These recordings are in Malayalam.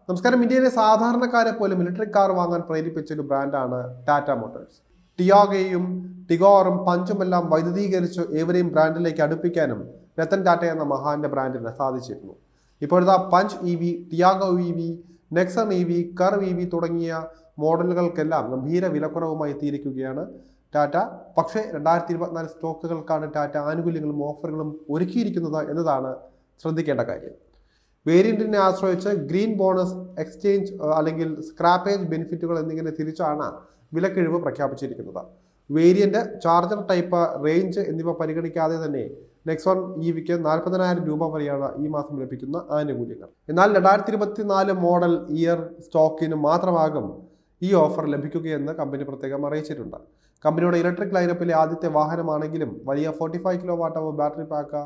നമസ്കാരം. ഇന്ത്യയിലെ സാധാരണക്കാരെ പോലും ഇലക്ട്രിക് കാർ വാങ്ങാൻ പ്രേരിപ്പിച്ച ഒരു ബ്രാൻഡാണ് ടാറ്റ മോട്ടോഴ്സ്. ടിയാഗോയും ടിഗോറും പഞ്ചുമെല്ലാം വൈദ്യുതീകരിച്ച് ഏവരെയും ബ്രാൻഡിലേക്ക് അടുപ്പിക്കാനും രത്തൻ ടാറ്റ എന്ന മഹാന്റെ ബ്രാൻഡിന് സാധിച്ചിരുന്നു. ഇപ്പോഴത്തെ punch EV, Tiago EV, Nexon EV, curve EV തുടങ്ങിയ മോഡലുകൾക്കെല്ലാം ഗംഭീര വിലക്കുറവുമായി എത്തിയിരിക്കുകയാണ് ടാറ്റ. പക്ഷേ 2024 സ്റ്റോക്കുകൾക്കാണ് ടാറ്റ ആനുകൂല്യങ്ങളും ഓഫറുകളും ഒരുക്കിയിരിക്കുന്നത് എന്നതാണ് ശ്രദ്ധിക്കേണ്ട കാര്യം. വേരിയന്റിനെ ആശ്രയിച്ച് ഗ്രീൻ ബോണസ്, എക്സ്ചേഞ്ച് അല്ലെങ്കിൽ സ്ക്രാപ്പേജ് ബെനിഫിറ്റുകൾ എന്നിങ്ങനെ തിരിച്ചാണ് വിലക്കിഴിവ് പ്രഖ്യാപിച്ചിരിക്കുന്നത്. വേരിയന്റ്, ചാർജർ ടൈപ്പ്, റേഞ്ച് എന്നിവ പരിഗണിക്കാതെ തന്നെ നെക്സോൺ EVക്ക് 40,000 രൂപ വരെയാണ് ഈ മാസം ലഭിക്കുന്ന ആനുകൂല്യങ്ങൾ. എന്നാൽ 2024 മോഡൽ ഇയർ സ്റ്റോക്കിന് മാത്രമാകും ഈ ഓഫർ ലഭിക്കുകയെന്ന് കമ്പനി പ്രത്യേകം അറിയിച്ചിട്ടുണ്ട്. കമ്പനിയുടെ ഇലക്ട്രിക് ലൈനപ്പിലെ ആദ്യത്തെ വാഹനമാണെങ്കിലും വലിയ 45 kW ബാറ്ററി പാക്ക്,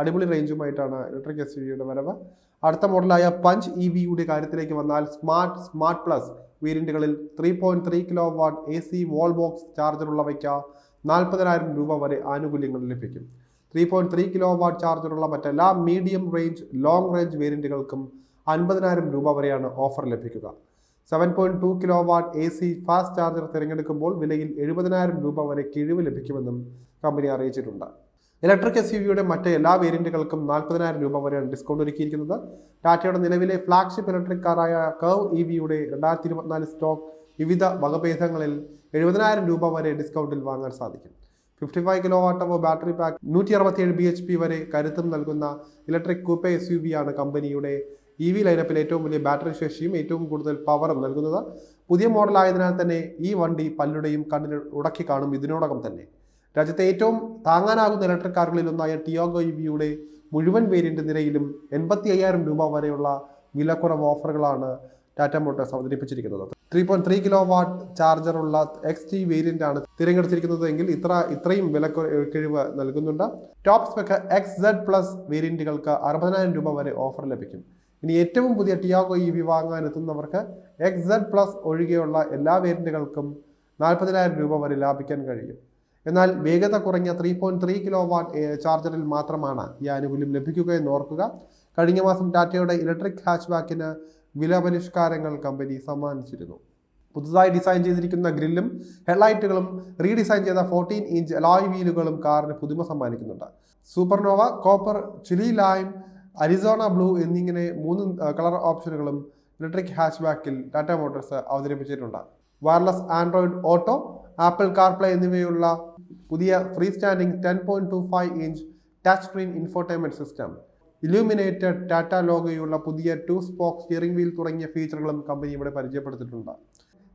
അടിപൊളി റേഞ്ചുമായിട്ടാണ് ഇലക്ട്രിക് SUVയുടെ വരവ്. അടുത്ത മോഡലായ പഞ്ച് EVയുടെ കാര്യത്തിലേക്ക് വന്നാൽ സ്മാർട്ട് പ്ലസ് വേരിയന്റുകളിൽ 3.3 kW AC വാൾ ബോക്സ് ചാർജർ ഉള്ളവയ്ക്ക് 40,000 രൂപ വരെ ആനുകൂല്യങ്ങൾ ലഭിക്കും. 3.3 kW ചാർജറുള്ള മറ്റെല്ലാ മീഡിയം റേഞ്ച്, ലോങ് റേഞ്ച് വേരിയന്റുകൾക്കും 50,000 രൂപ വരെയാണ് ഓഫർ ലഭിക്കുക. 7.2 kW AC ഫാസ്റ്റ് ചാർജർ തിരഞ്ഞെടുക്കുമ്പോൾ വിലയിൽ 70,000 രൂപ വരെ കിഴിവ് ലഭിക്കുമെന്നും കമ്പനി അറിയിച്ചിട്ടുണ്ട്. ഇലക്ട്രിക് SUVയുടെ മറ്റ് എല്ലാ വേരിയന്റുകൾക്കും 40,000 രൂപ വരെയാണ് ഡിസ്കൗണ്ട് ഒരുക്കിയിരിക്കുന്നത്. ടാറ്റയുടെ നിലവിലെ ഫ്ലാഗ്ഷിപ്പ് ഇലക്ട്രിക് കാറായ കർവ് EVയുടെ 2024 സ്റ്റോക്ക് വിവിധ വകഭേദങ്ങളിൽ 70,000 രൂപ വരെ ഡിസ്കൗണ്ടിൽ വാങ്ങാൻ സാധിക്കും. 55 kW ബാറ്ററി പാക്ക്, 167 bhp വരെ കരുത്തും നൽകുന്ന ഇലക്ട്രിക് കൂപ്പെ SUV ആണ് കമ്പനിയുടെ EV ലൈനപ്പിൽ ഏറ്റവും വലിയ ബാറ്ററി ശേഷിയും ഏറ്റവും കൂടുതൽ പവറും നൽകുന്നത്. പുതിയ മോഡലായതിനാൽ തന്നെ ഈ വണ്ടി പലരുടെയും കണ്ണിൽ ഉടക്കി കാണും. ഇതിനോടകം തന്നെ രാജ്യത്തെ ഏറ്റവും താങ്ങാനാകുന്ന ഇലക്ട്രിക് കാറുകളിലൊന്നായ ടിയാഗോ EVയുടെ മുഴുവൻ വേരിയന്റ് നിരയിലും 85,000 രൂപ വരെയുള്ള വിലക്കുറവ് ഓഫറുകളാണ് ടാറ്റ മോട്ടോഴ്സ് അവതരിപ്പിച്ചിരിക്കുന്നത്. 3.3 kW ചാർജറുള്ള XT വേരിയന്റ് ആണ് തിരഞ്ഞെടുത്തിരിക്കുന്നത് എങ്കിൽ ഇത്രയും വിലക്കിഴിവ് നൽകുന്നുണ്ട്. ടോപ്പ് സ്പെക് XZ+ വേരിയന്റുകൾക്ക് 60,000 രൂപ വരെ ഓഫർ ലഭിക്കും. ഇനി ഏറ്റവും പുതിയ ടിയാഗോ EV വാങ്ങാൻ എത്തുന്നവർക്ക് XZ+ ഒഴികെയുള്ള എല്ലാ വേരിയന്റുകൾക്കും 40,000 രൂപ വരെ ലാഭിക്കാൻ കഴിയും. എന്നാൽ വേഗത കുറഞ്ഞ 3.3 kW ചാർജറിൽ മാത്രമാണ് ഈ ആനുകൂല്യം ലഭിക്കുക എന്ന് ഓർക്കുക. കഴിഞ്ഞ മാസം ടാറ്റയുടെ ഇലക്ട്രിക് ഹാച്ച്ബാക്കിന് വില പരിഷ്കാരങ്ങൾ കമ്പനി സമ്മാനിച്ചിരുന്നു. പുതുതായി ഡിസൈൻ ചെയ്തിരിക്കുന്ന ഗ്രില്ലും ഹെഡ്ലൈറ്റുകളും റീഡിസൈൻ ചെയ്ത 14-inch അലോയ് വീലുകളും കാറിന് പുതുമ സമ്മാനിക്കുന്നുണ്ട്. Supernova, copper, chilli lime, Arizona blue എന്നിങ്ങനെ 3 കളർ ഓപ്ഷനുകളും ഇലക്ട്രിക് ഹാച്ച്ബാക്കിൽ ടാറ്റ മോട്ടോഴ്സ് അവതരിപ്പിച്ചിട്ടുണ്ട്. Wireless Android Auto, Apple CarPlay എന്നിവയുള്ള പുതിയ free standing 10.25-inch touch screen infotainment system, illuminated Tata ലോഗോയുള്ള പുതിയ 2-spoke സ്റ്റിയറിംഗ് വീൽ തുടങ്ങിയ ഫീച്ചറുകളും കമ്പനി ഇവിടെ പരിചയപ്പെടുത്തിയിട്ടുണ്ട്.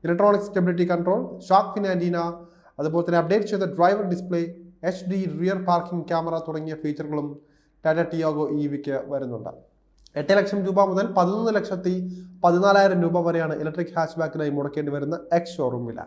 Electronic stability control, shark fin antenna, അതുപോലെ തന്നെ അപ്ഡേറ്റ് ചെയ്ത driver display, HD rear parking camera തുടങ്ങിയ ഫീച്ചറുകളും ടാറ്റ ടിയാഗോ EVക്ക് വരുന്നുണ്ട്. 8 ലക്ഷം രൂപ മുതൽ 11,14,000 രൂപ വരെയാണ് ഇലക്ട്രിക് ഹാച്ച്ബാക്കിനായി മുടക്കേണ്ടി വരുന്ന എക്സ് ഷോറൂം വില.